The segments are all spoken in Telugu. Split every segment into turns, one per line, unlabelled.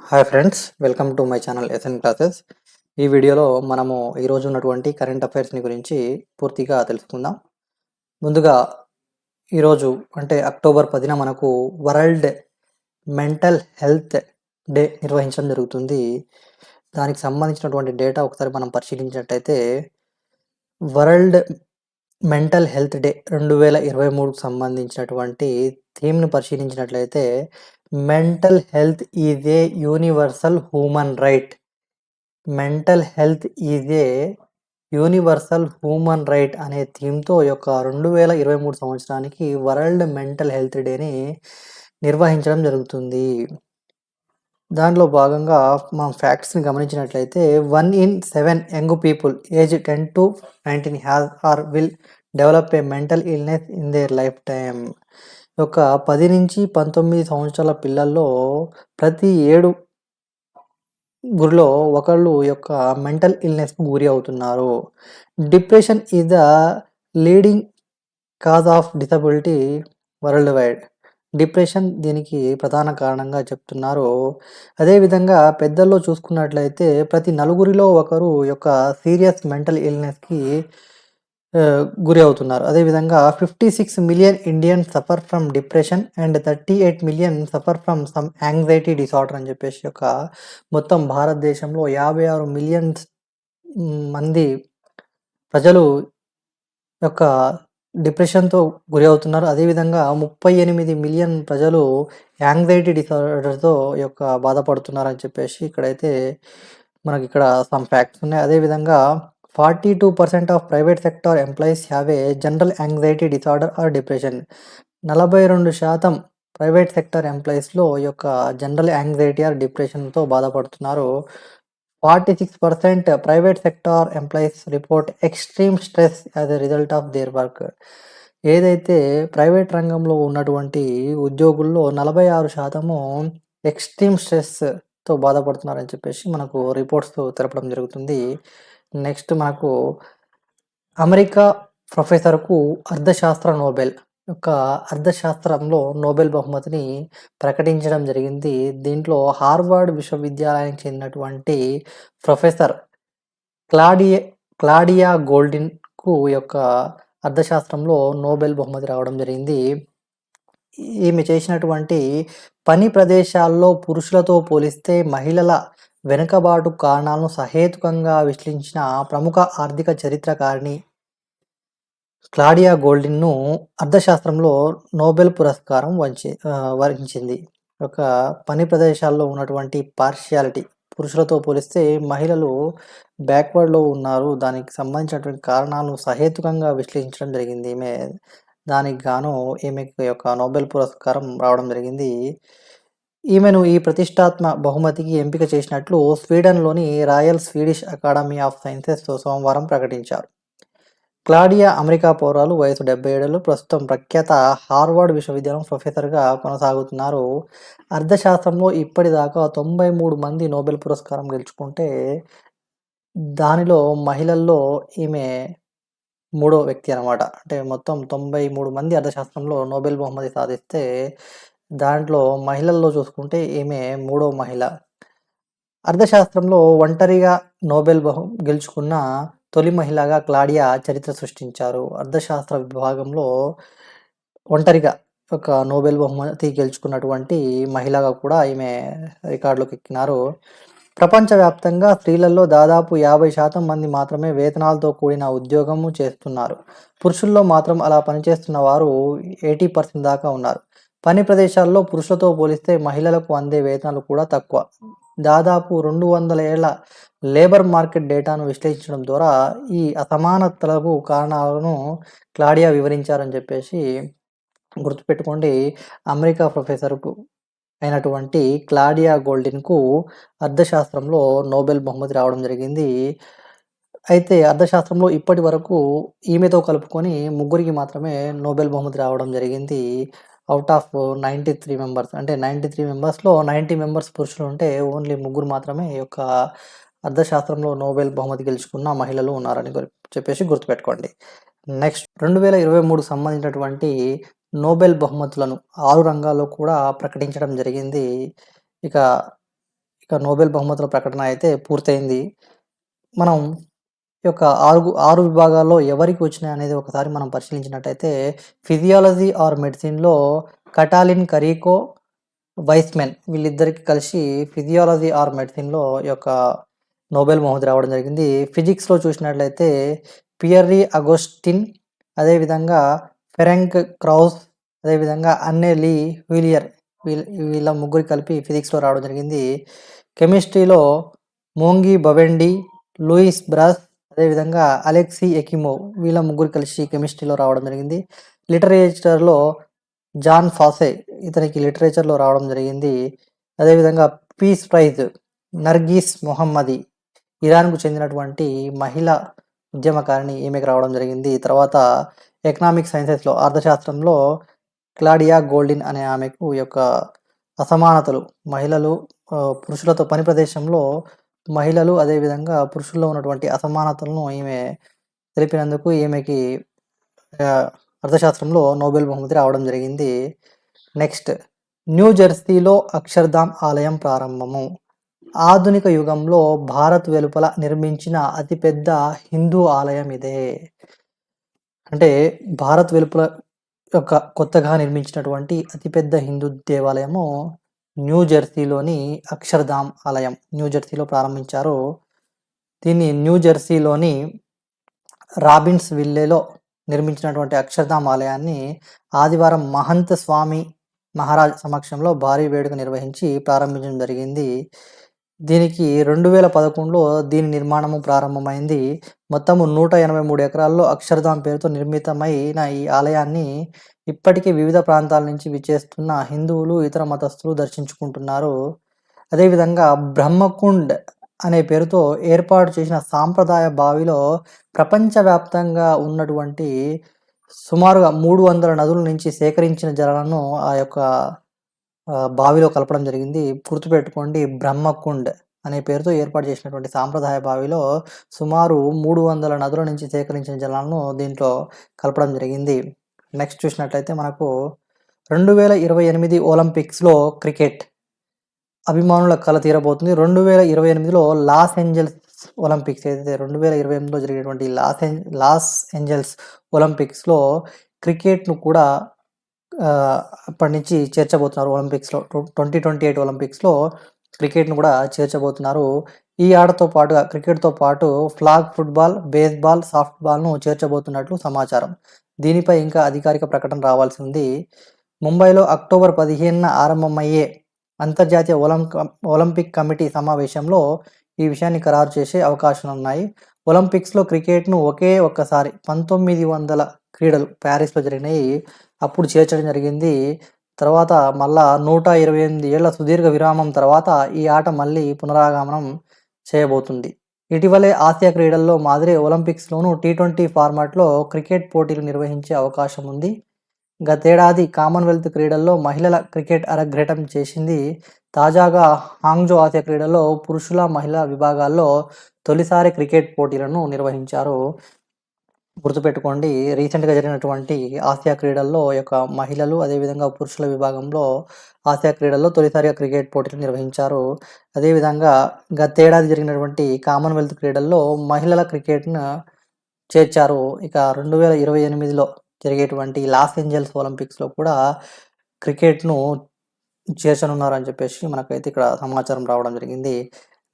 Hi friends, welcome to my channel SN classes. ఈ వీడియోలో మనము ఈరోజు ఉన్నటువంటి కరెంట్ అఫైర్స్ని గురించి పూర్తిగా తెలుసుకుందాం. ముందుగా ఈరోజు అంటే అక్టోబర్ 10న మనకు వరల్డ్ మెంటల్ హెల్త్ డే నిర్వహించడం జరుగుతుంది. దానికి సంబంధించినటువంటి డేటా ఒకసారి మనం పరిశీలించినట్టయితే వరల్డ్ మెంటల్ హెల్త్ డే 2023కు సంబంధించినటువంటి థీమ్‌ని పరిశీలించినట్లయితే mental health is a universal human right. Mental health is a universal human right అనే థీమ్‌తో ఈ యొక్క 2023 సంవత్సరానికి వరల్డ్ మెంటల్ హెల్త్ డేని నిర్వహించడం జరుగుతుంది. దాంట్లో భాగంగా మనం ఫ్యాక్ట్స్‌ని గమనించినట్లయితే 1 in 7 young people age 10 to 19 has or will develop a mental illness in their life time. ఒక 10 నుంచి 19 సంవత్సరాల పిల్లల్లో ప్రతి 7 గురిలో ఒకళ్ళు యొక్క మెంటల్ ఇల్‌నెస్‌కు గురి అవుతున్నారు. Depression is the leading cause of disability world wide. Depression దీనికి ప్రధాన కారణంగా చెప్తున్నారు. అదేవిధంగా పెద్దల్లో చూసుకున్నట్లయితే ప్రతి నలుగురిలో ఒకరు యొక్క సీరియస్ మెంటల్ ఇల్‌నెస్‌కి గురి అవుతున్నారు. అదేవిధంగా 56 million Indians suffer from depression and 38 million suffer from some anxiety disorder అని చెప్పేసి యొక్క మొత్తం భారతదేశంలో 56 మిలియన్స్ మంది ప్రజలు యొక్క డిప్రెషన్‌తో గురి అవుతున్నారు. అదేవిధంగా 38 మిలియన్ ప్రజలు యాంగ్జైటీ డిసార్డర్‌తో యొక్క బాధపడుతున్నారని చెప్పేసి ఇక్కడైతే మనకిక్కడ సమ్ ఫ్యాక్ట్స్ ఉన్నాయి. అదేవిధంగా 42% of private sector employees have a general anxiety disorder or depression. 42% private sector ఎంప్లాయీస్‌లో ఈ యొక్క జనరల్ యాంగ్జైటీ ఆర్ డిప్రెషన్‌తో బాధపడుతున్నారు. 46% private sector employees report extreme stress as a result of their work. ఏదైతే ప్రైవేట్ రంగంలో ఉన్నటువంటి ఉద్యోగుల్లో 46% ఎక్స్‌ట్రీమ్ స్ట్రెస్‌తో బాధపడుతున్నారని చెప్పేసి మనకు రిపోర్ట్స్ తెలపడం జరుగుతుంది. నెక్స్ట్ మనకు అమెరికా ప్రొఫెసర్‌కు అర్థశాస్త్ర నోబెల్ యొక్క అర్థశాస్త్రంలో నోబెల్ బహుమతిని ప్రకటించడం జరిగింది. దీంట్లో హార్వర్డ్ విశ్వవిద్యాలయానికి చెందినటువంటి ప్రొఫెసర్ క్లాడియా గోల్డిన్‌కు యొక్క అర్థశాస్త్రంలో నోబెల్ బహుమతి రావడం జరిగింది. ఈమె చేసినటువంటి పని ప్రదేశాల్లో పురుషులతో పోలిస్తే మహిళల వెనుకబాటు కారణాలను సహేతుకంగా విశ్లేషించిన ప్రముఖ ఆర్థిక చరిత్రకారిణి క్లాడియా గోల్డిన్‌ను అర్థశాస్త్రంలో నోబెల్ పురస్కారం వరించింది. ఒక పని ప్రదేశాల్లో ఉన్నటువంటి పార్షియాలిటీ పురుషులతో పోలిస్తే మహిళలు బ్యాక్వర్డ్‌లో ఉన్నారు. దానికి సంబంధించినటువంటి కారణాలను సహేతుకంగా విశ్లేషించడం జరిగింది. దానికి గాను ఈమెకు యొక్క నోబెల్ పురస్కారం రావడం జరిగింది. ఈమెను ఈ ప్రతిష్టాత్మక బహుమతికి ఎంపిక చేసినట్లు స్వీడన్‌లోని Royal Swedish Academy of Sciences సోమవారం ప్రకటించారు. క్లాడియా అమెరికా పౌరాలు, వయసు 77 ఏళ్లు. ప్రస్తుతం ప్రఖ్యాత హార్వర్డ్ విశ్వవిద్యాలయం ప్రొఫెసర్‌గా కొనసాగుతున్నారు. అర్థశాస్త్రంలో ఇప్పటిదాకా 93 మంది నోబెల్ పురస్కారం గెలుచుకుంటే దానిలో మహిళల్లో ఈమె మూడో వ్యక్తి అనమాట. అంటే మొత్తం 93 మంది అర్థశాస్త్రంలో నోబెల్ బహుమతి సాధిస్తే దాంట్లో మహిళల్లో చూసుకుంటే ఈమె మూడో మహిళ. అర్థశాస్త్రంలో ఒంటరిగా నోబెల్ గెలుచుకున్న తొలి మహిళగా క్లాడియా చరిత్ర సృష్టించారు. అర్థశాస్త్ర విభాగంలో ఒంటరిగా ఒక నోబెల్ బహుమతి గెలుచుకున్నటువంటి మహిళగా కూడా ఈమె రికార్డులోకి ఎక్కినారు. ప్రపంచవ్యాప్తంగా స్త్రీలలో దాదాపు 50% మంది మాత్రమే వేతనాలతో కూడిన ఉద్యోగము చేస్తున్నారు. పురుషుల్లో మాత్రం అలా పనిచేస్తున్న వారు 80% దాకా ఉన్నారు. పని ప్రదేశాల్లో పురుషులతో పోలిస్తే మహిళలకు అందే వేతనాలు కూడా తక్కువ. దాదాపు 200 ఏళ్ల లేబర్ మార్కెట్ డేటాను విశ్లేషించడం ద్వారా ఈ అసమానతలకు కారణాలను క్లాడియా వివరించారని చెప్పేసి గుర్తుపెట్టుకోండి. అమెరికా ప్రొఫెసర్‌కు అయినటువంటి క్లాడియా గోల్డిన్‌కు అర్థశాస్త్రంలో నోబెల్ బహుమతి రావడం జరిగింది. అయితే అర్థశాస్త్రంలో ఇప్పటి వరకు ఈమెతో కలుపుకొని ముగ్గురికి మాత్రమే నోబెల్ బహుమతి రావడం జరిగింది. ఔట్ ఆఫ్ 93 మెంబర్స్ అంటే 93 మెంబర్స్‌లో 90 మెంబర్స్ పురుషులు ఉంటే ఓన్లీ ముగ్గురు మాత్రమే ఈ యొక్క అర్థశాస్త్రంలో నోబెల్ బహుమతి గెలుచుకున్న మహిళలు ఉన్నారని చెప్పేసి గుర్తుపెట్టుకోండి. నెక్స్ట్ 2023 సంబంధించినటువంటి నోబెల్ బహుమతులను 6 రంగాల్లో కూడా ప్రకటించడం జరిగింది. ఇక ఇక నోబెల్ బహుమతుల ప్రకటన అయితే పూర్తయింది. మనం ఈ యొక్క 6 విభాగాల్లో ఎవరికి వచ్చినాయి అనేది ఒకసారి మనం పరిశీలించినట్టయితే ఫిజియాలజీ ఆర్ మెడిసిన్‌లో కటాలిన్ కరీకో, వైస్మెన్ వీళ్ళిద్దరికి కలిసి ఫిజియాలజీ ఆర్ మెడిసిన్‌లో ఈ యొక్క నోబెల్ బహుమతి రావడం జరిగింది. ఫిజిక్స్‌లో చూసినట్లయితే పియర్రీ అగోస్టిన్, అదేవిధంగా ఫెరెంక్ క్రౌస్, అదేవిధంగా అన్నె లీ హుయిలియర్ వీళ్ళ ముగ్గురు కలిపి ఫిజిక్స్‌లో రావడం జరిగింది. కెమిస్ట్రీలో మోంగి బవెండి, లూయిస్ బ్రాస్, అదేవిధంగా అలెక్సీ ఎకిమోవ్ వీళ్ళ ముగ్గురు కలిసి కెమిస్ట్రీలో రావడం జరిగింది. లిటరేచర్‌లో జాన్ ఫాసే ఇతనికి లిటరేచర్‌లో రావడం జరిగింది. అదేవిధంగా పీస్ ప్రైజ్ నర్గీస్ మొహమ్మది ఇరాన్‌కు చెందినటువంటి మహిళా ఉద్యమకారిణి ఈమెకు రావడం జరిగింది. తర్వాత ఎకనామిక్ సైన్సెస్‌లో అర్థశాస్త్రంలో క్లాడియా గోల్డిన్ అనే ఆమెకు ఈ యొక్క అసమానతలు మహిళలు పురుషులతో పని ప్రదేశంలో మహిళలు అదేవిధంగా పురుషుల్లో ఉన్నటువంటి అసమానతలను ఈమె తెలిపినందుకు ఈమెకి అర్థశాస్త్రంలో నోబెల్ బహుమతి రావడం జరిగింది. నెక్స్ట్ న్యూ జెర్సీలో అక్షర్ధామ్ ఆలయం ప్రారంభము. ఆధునిక యుగంలో భారత్ వెలుపల నిర్మించిన అతిపెద్ద హిందూ ఆలయం ఇదే. అంటే భారత్ వెలుపల యొక్క కొత్తగా నిర్మించినటువంటి అతిపెద్ద హిందూ దేవాలయము న్యూ జెర్సీలోని అక్షర్ధామ్ ఆలయం న్యూ జెర్సీలో ప్రారంభించారు. దీన్ని న్యూ జెర్సీలోని రాబిన్స్ విల్లేలో నిర్మించినటువంటి అక్షర్ధామ్ ఆలయాన్ని ఆదివారం మహంత్ స్వామి మహారాజ్ సమక్షంలో భారీ వేడుక నిర్వహించి ప్రారంభించడం జరిగింది. దీనికి 2011లో దీని నిర్మాణము ప్రారంభమైంది. మొత్తము 183 ఎకరాల్లో అక్షర్ధామ్ పేరుతో నిర్మితమైన ఈ ఆలయాన్ని ఇప్పటికీ వివిధ ప్రాంతాల నుంచి విచ్చేస్తున్న హిందువులు, ఇతర మతస్థులు దర్శించుకుంటున్నారు. అదేవిధంగా బ్రహ్మకుండ్ అనే పేరుతో ఏర్పాటు చేసిన సాంప్రదాయ బావిలో ప్రపంచవ్యాప్తంగా ఉన్నటువంటి సుమారుగా 300 నదుల నుంచి సేకరించిన జలాలను ఆ యొక్క బావిలో కలపడం జరిగింది. గుర్తుపెట్టుకోండి, బ్రహ్మకుండ్ అనే పేరుతో ఏర్పాటు చేసినటువంటి సాంప్రదాయ బావిలో సుమారు 300 నదుల నుంచి సేకరించిన జలాలను దీంట్లో కలపడం జరిగింది. నెక్స్ట్ చూసినట్లయితే మనకు 2028 ఒలింపిక్స్‌లో క్రికెట్ అభిమానుల కల తీరబోతుంది. 2028లో లాస్ ఏంజెల్స్ ఒలింపిక్స్ ఏదైతే 2028లో జరిగేటువంటి లాస్ ఏంజెల్స్ ఒలింపిక్స్‌లో క్రికెట్‌ను కూడా అప్పటి నుంచి చేర్చబోతున్నారు ఒలింపిక్స్‌లో. 2028 ఒలింపిక్స్‌లో క్రికెట్‌ను కూడా చేర్చబోతున్నారు. ఈ ఆటతో పాటుగా క్రికెట్‌తో పాటు ఫ్లాగ్ ఫుట్బాల్, బేస్‌బాల్, సాఫ్ట్‌బాల్‌ను చేర్చబోతున్నట్లు సమాచారం. దీనిపై ఇంకా అధికారిక ప్రకటన రావాల్సి ఉంది. ముంబైలో అక్టోబర్ 15న ఆరంభమయ్యే అంతర్జాతీయ ఒలింపిక్ కమిటీ సమావేశంలో ఈ విషయాన్ని ఖరారు చేసే అవకాశాలున్నాయి. ఒలింపిక్స్‌లో క్రికెట్‌ను ఒక్కసారి 1900 క్రీడలు ప్యారిస్‌లో జరిగినాయి. అప్పుడు చేర్చడం జరిగింది. తర్వాత మళ్ళా 128 ఏళ్ల సుదీర్ఘ విరామం తర్వాత ఈ ఆట మళ్ళీ పునరాగమనం చేయబోతుంది. ఇటీవలే ఆసియా క్రీడల్లో మాదిరి ఒలింపిక్స్‌లోనూ టీ20 ఫార్మాట్‌లో క్రికెట్ పోటీలు నిర్వహించే అవకాశం ఉంది. గతేడాది కామన్వెల్త్ క్రీడల్లో మహిళల క్రికెట్ అరంగేట్రం చేసింది. తాజాగా హాంగ్జో ఆసియా క్రీడల్లో పురుషుల, మహిళల విభాగాల్లో తొలిసారి క్రికెట్ పోటీలను నిర్వహించారు. గుర్తుపెట్టుకోండి, రీసెంట్‌గా జరిగినటువంటి ఆసియా క్రీడల్లో ఈ యొక్క మహిళలు అదేవిధంగా పురుషుల విభాగంలో ఆసియా క్రీడల్లో తొలిసారిగా క్రికెట్ పోటీలు నిర్వహించారు. అదేవిధంగా గతేడాది జరిగినటువంటి కామన్వెల్త్ క్రీడల్లో మహిళల క్రికెట్‌ను చేర్చారు. ఇక 2028లో జరిగేటువంటి లాస్ ఏంజెల్స్ ఒలింపిక్స్‌లో కూడా క్రికెట్‌ను చేర్చనున్నారని చెప్పేసి మనకైతే ఇక్కడ సమాచారం రావడం జరిగింది.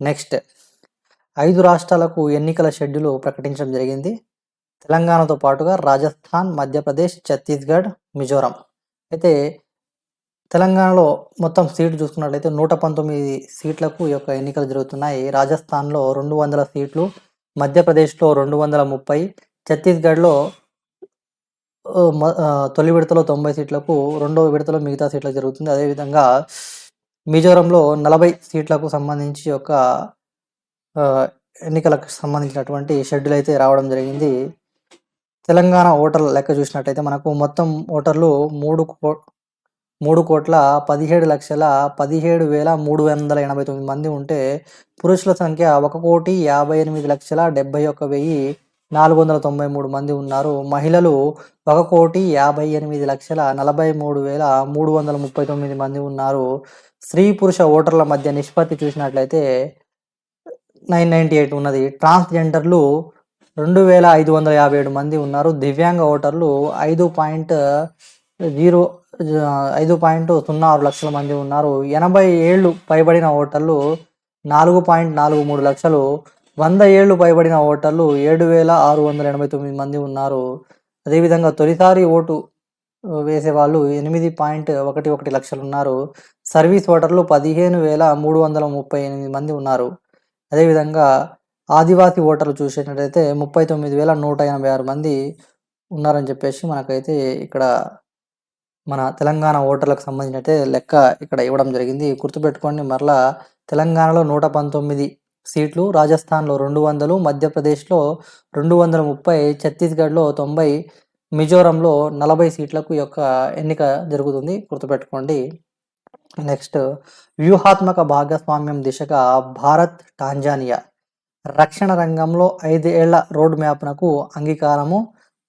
నెక్స్ట్ 5 రాష్ట్రాలకు ఎన్నికల షెడ్యూల్ ప్రకటించడం జరిగింది. తెలంగాణతో పాటుగా రాజస్థాన్, మధ్యప్రదేశ్, ఛత్తీస్‌గఢ్, మిజోరాం. అయితే తెలంగాణలో మొత్తం సీట్లు చూసుకున్నట్లయితే 119 సీట్లకు ఈ యొక్క ఎన్నికలు జరుగుతున్నాయి. రాజస్థాన్‌లో 200 సీట్లు, మధ్యప్రదేశ్‌లో 230, ఛత్తీస్‌గఢ్‌లో తొలి విడతలో 90 సీట్లకు, రెండవ విడతలో మిగతా సీట్లకు జరుగుతుంది. అదేవిధంగా మిజోరంలో 40 సీట్లకు సంబంధించి ఒక ఎన్నికలకు సంబంధించినటువంటి షెడ్యూల్ అయితే రావడం జరిగింది. తెలంగాణ ఓటర్ల లెక్క చూసినట్టయితే మనకు మొత్తం ఓటర్లు 3,17,17,389 మంది ఉంటే పురుషుల సంఖ్య 1,58,71,071 493 మంది ఉన్నారు. మహిళలు 1,58,43,339 మంది ఉన్నారు. స్త్రీ పురుష ఓటర్ల మధ్య నిష్పత్తి చూసినట్లయితే 998 ఉన్నది. ట్రాన్స్‌జెండర్లు 2,557 మంది ఉన్నారు. దివ్యాంగ ఓటర్లు 5.06 లక్షల మంది ఉన్నారు. 80 ఏళ్లు పైబడిన ఓటర్లు 4.43 లక్షలు. 100 ఏళ్లు పైబడిన ఓటర్లు 7,689 మంది ఉన్నారు. అదేవిధంగా తొలిసారి ఓటు వేసేవాళ్ళు 8.11 లక్షలు ఉన్నారు. సర్వీస్ ఓటర్లు 15,338 మంది ఉన్నారు. అదేవిధంగా ఆదివాసీ ఓటర్లు చూసేటట్టయితే 39,186 మంది ఉన్నారని చెప్పేసి మనకైతే ఇక్కడ మన తెలంగాణ ఓటర్లకు సంబంధించినైతే లెక్క ఇక్కడ ఇవ్వడం జరిగింది. గుర్తుపెట్టుకోండి. మరలా తెలంగాణలో 119 సీట్లు, రాజస్థాన్లో 200, మధ్యప్రదేశ్లో 230, ఛత్తీస్గఢ్లో 90, మిజోరంలో 40 సీట్లకు ఈ యొక్క ఎన్నిక జరుగుతుంది. గుర్తుపెట్టుకోండి. నెక్స్ట్, వ్యూహాత్మక భాగస్వామ్యం దిశగా భారత్ టాంజానియా రక్షణ రంగంలో 5 ఏళ్ల రోడ్ మ్యాప్‌నకు అంగీకారము.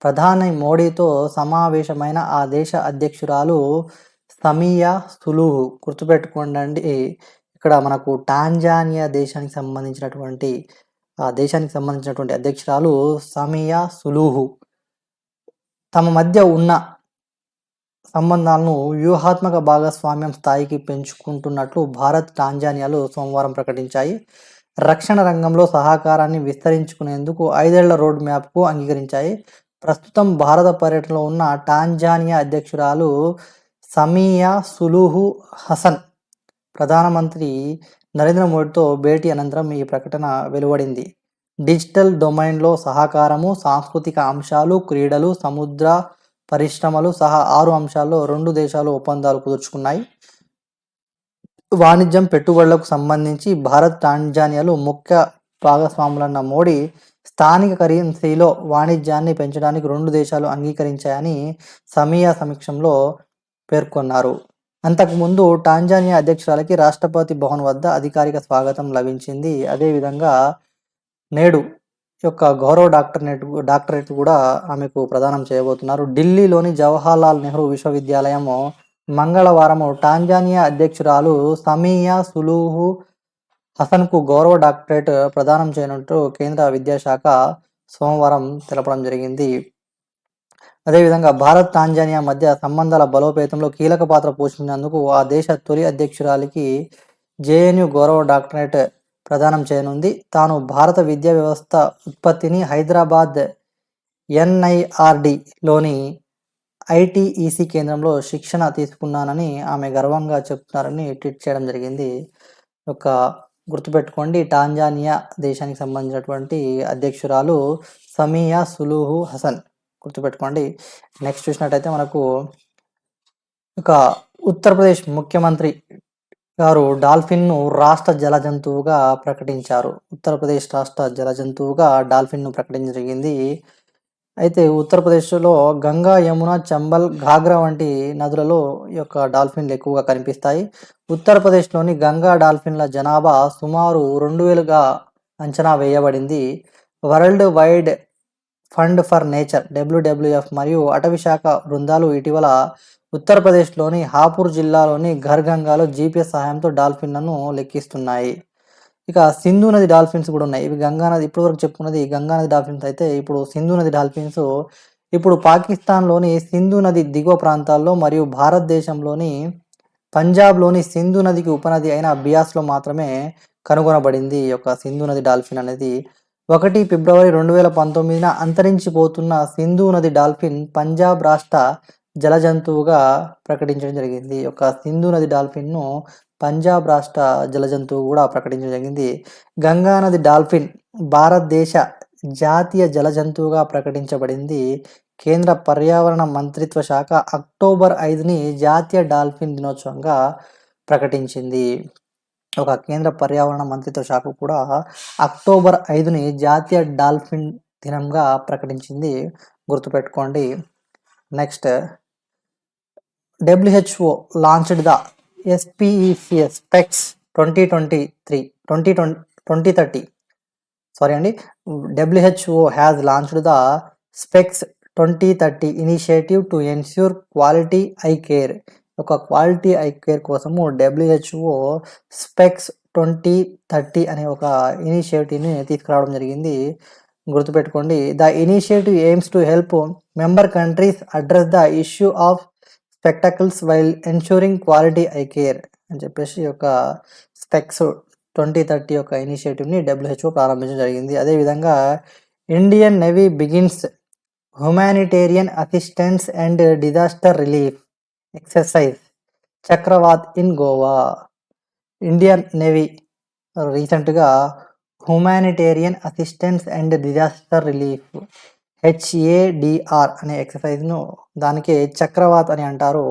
ప్రధాని మోడీతో సమావేశమైన ఆ దేశ అధ్యక్షురాలు సమియా సులుహు. గుర్తుపెట్టుకోండి. ఇక్కడ మనకు టాంజానియా దేశానికి సంబంధించినటువంటి అధ్యక్షురాలు సమియా సులుహు తమ మధ్య ఉన్న సంబంధాలను వ్యూహాత్మక భాగస్వామ్యం స్థాయికి పెంచుకుంటున్నట్లు భారత్, టాంజానియాలు సోమవారం ప్రకటించాయి. రక్షణ రంగంలో సహకారాన్ని విస్తరించుకునేందుకు 5 ఏళ్ల రోడ్ మ్యాప్‌కు అంగీకరించాయి. ప్రస్తుతం భారత పర్యటనలో ఉన్న టాంజానియా అధ్యక్షురాలు సమియా సులుహు హసన్ ప్రధానమంత్రి నరేంద్ర మోడీతో భేటీ అనంతరం ఈ ప్రకటన వెలువడింది. డిజిటల్ డొమైన్లో సహకారము, సాంస్కృతిక అంశాలు, క్రీడలు, సముద్ర పరిశ్రమలు సహా 6 అంశాల్లో 2 దేశాలు ఒప్పందాలు కుదుర్చుకున్నాయి. వాణిజ్యం, పెట్టుబడులకు సంబంధించి భారత్, టాంజానియాలు ముఖ్య భాగస్వాములన్న మోడీ, స్థానిక కరెన్సీలో వాణిజ్యాన్ని పెంచడానికి 2 దేశాలు అంగీకరించాయని సమియా సమక్షంలో పేర్కొన్నారు. అంతకుముందు టాంజానియా అధ్యక్షురాలికి రాష్ట్రపతి భవన్ వద్ద అధికారిక స్వాగతం లభించింది. అదేవిధంగా నేడు యొక్క గౌరవ డాక్టరేట్ కూడా ఆమెకు ప్రదానం చేయబోతున్నారు. ఢిల్లీలోని జవహర్లాల్ నెహ్రూ విశ్వవిద్యాలయం మంగళవారం టాంజానియా అధ్యక్షురాలు సమియా సులుహు హసన్కు గౌరవ డాక్టరేట్ ప్రదానం చేయనున్నట్టు కేంద్ర విద్యాశాఖ సోమవారం తెలపడం జరిగింది. అదేవిధంగా భారత్, టాంజానియా మధ్య సంబంధాల బలోపేతంలో కీలక పాత్ర పోషించినందుకు ఆ దేశ తొలి అధ్యక్షురాలికి జేఎన్యూ గౌరవ డాక్టరేట్ ప్రదానం చేయనుంది. తాను భారత విద్యా వ్యవస్థ ఉత్పత్తిని హైదరాబాద్ ఎన్ఐఆర్డిలోని ఐటీఈసీ కేంద్రంలో శిక్షణ తీసుకున్నానని ఆమె గర్వంగా చెప్తున్నారని ట్వీట్ చేయడం జరిగింది. గుర్తుపెట్టుకోండి, టాంజానియా దేశానికి సంబంధించినటువంటి అధ్యక్షురాలు సమియా సులుహు హసన్. గుర్తుపెట్టుకోండి. నెక్స్ట్ చూసినట్టయితే మనకు ఉత్తరప్రదేశ్ ముఖ్యమంత్రి గారు డాల్ఫిన్ను రాష్ట్ర జల జంతువుగా ప్రకటించారు. ఉత్తరప్రదేశ్ రాష్ట్ర జల జంతువుగా డాల్ఫిన్ను ప్రకటించడం జరిగింది. అయితే ఉత్తరప్రదేశ్లో గంగా, యమున, చంబల్, ఘాగ్రా వంటి నదులలో ఈ యొక్క డాల్ఫిన్లు ఎక్కువగా కనిపిస్తాయి. ఉత్తరప్రదేశ్లోని గంగా డాల్ఫిన్ల జనాభా సుమారు 2000గా అంచనా వేయబడింది. World wide fund for nature WWF మరియు అటవీ శాఖ బృందాలు ఇటీవల ఉత్తరప్రదేశ్లోని హాపూర్ జిల్లాలోని ఘర్గంగాలో GPS సహాయంతో డాల్ఫిన్లను లెక్కిస్తున్నాయి. ఇక సింధు నది డాల్ఫిన్స్ కూడా ఉన్నాయి. ఇవి గంగా నది, ఇప్పటివరకు చెప్పుకున్నది గంగా నది డాల్ఫిన్స్ అయితే ఇప్పుడు సింధు నది డాల్ఫిన్స్ ఇప్పుడు పాకిస్తాన్లోని సింధు నది దిగువ ప్రాంతాల్లో మరియు భారతదేశంలోని పంజాబ్లోని సింధు నదికి ఉపనది అయిన బియాస్లో మాత్రమే కనుగొనబడింది. ఈ యొక్క సింధు నది డాల్ఫిన్ అనేది 1 ఫిబ్రవరి 2019 అంతరించిపోతున్న సింధు నది డాల్ఫిన్ పంజాబ్ రాష్ట్ర జల జంతువుగా ప్రకటించడం జరిగింది. ఈ యొక్క సింధు నది డాల్ఫిన్ను పంజాబ్ రాష్ట్ర జల జంతువు కూడా ప్రకటించడం జరిగింది. గంగా నది డాల్ఫిన్ భారతదేశ జాతీయ జల జంతువుగా ప్రకటించబడింది. కేంద్ర పర్యావరణ మంత్రిత్వ శాఖ అక్టోబర్ 5ని జాతీయ డాల్ఫిన్ దినోత్సవంగా ప్రకటించింది. కేంద్ర పర్యావరణ మంత్రిత్వ శాఖ కూడా అక్టోబర్ 5ని జాతీయ డాల్ఫిన్ దినంగా ప్రకటించింది. గుర్తుపెట్టుకోండి. Next, WHO launched the SPECS Specs 2030 sorry అండి. WHO has launched the specs 2030 initiative to ensure quality I care. ఒక క్వాలిటీ ఐ కేర్ కోసము WHO స్పెక్స్ 2030 అనే ఒక ఇనిషియేటివ్ని తీసుకురావడం జరిగింది. గుర్తుపెట్టుకోండి. The initiative AIIMS to help member countries address the issue of spectacles while ensuring quality I care అని చెప్పేసి ఒక స్పెక్స్ 2030 యొక్క ఇనిషియేటివ్ని WHO ప్రారంభించడం జరిగింది. అదేవిధంగా Indian navy begins humanitarian assistance and disaster relief exercise Chakravat in Goa. Indian navy రీసెంట్గా humanitarian assistance and disaster relief HADR అనే ఎక్సర్సైజ్ను, దానికి చక్రవాత్ అని అంటారు,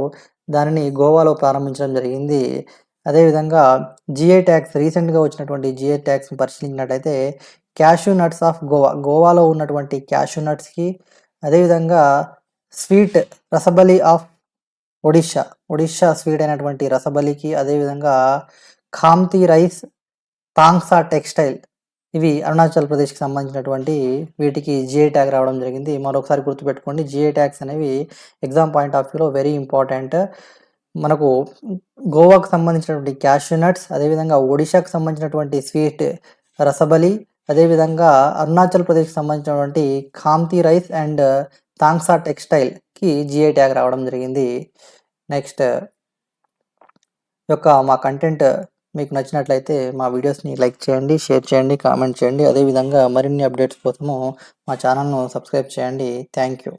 దానిని గోవాలో ప్రారంభించడం జరిగింది. అదేవిధంగా జిఐ ట్యాక్స్, రీసెంట్గా వచ్చినటువంటి జిఐ ట్యాక్స్ని పరిశీలించినట్టయితే క్యాష్యూ నట్స్ ఆఫ్ గోవా, గోవాలో ఉన్నటువంటి క్యాష్యూ నట్స్కి, అదేవిధంగా sweet Rasabali of Odisha sweet అయినటువంటి రసబలికి, అదేవిధంగా ఖామ్తి రైస్, తాంగ్సా టెక్స్టైల్, ఇవి అరుణాచల్ ప్రదేశ్కి సంబంధించినటువంటి వీటికి జిఐ ట్యాగ్ రావడం జరిగింది. మరొకసారి గుర్తుపెట్టుకోండి, జిఐ ట్యాగ్స్ అనేవి ఎగ్జామ్ పాయింట్ ఆఫ్ వ్యూలో వెరీ ఇంపార్టెంట్. మనకు గోవాకు సంబంధించినటువంటి క్యాష్యూ నట్స్, అదేవిధంగా ఒడిషాకు సంబంధించినటువంటి స్వీట్ రసబలి, అదేవిధంగా అరుణాచల్ ప్రదేశ్కి సంబంధించినటువంటి ఖామ్తి రైస్ అండ్ తాంగ్సా టెక్స్టైల్కి జిఐ ట్యాగ్ రావడం జరిగింది. నెక్స్ట్ యొక్క మా కంటెంట్ మీకు నచ్చినట్లయితే మా వీడియోస్ని లైక్ చేయండి, షేర్ చేయండి, కామెంట్ చేయండి. అదేవిధంగా మరిన్ని అప్డేట్స్ కోసము మా ఛానల్ను సబ్స్క్రైబ్ చేయండి. Thank you.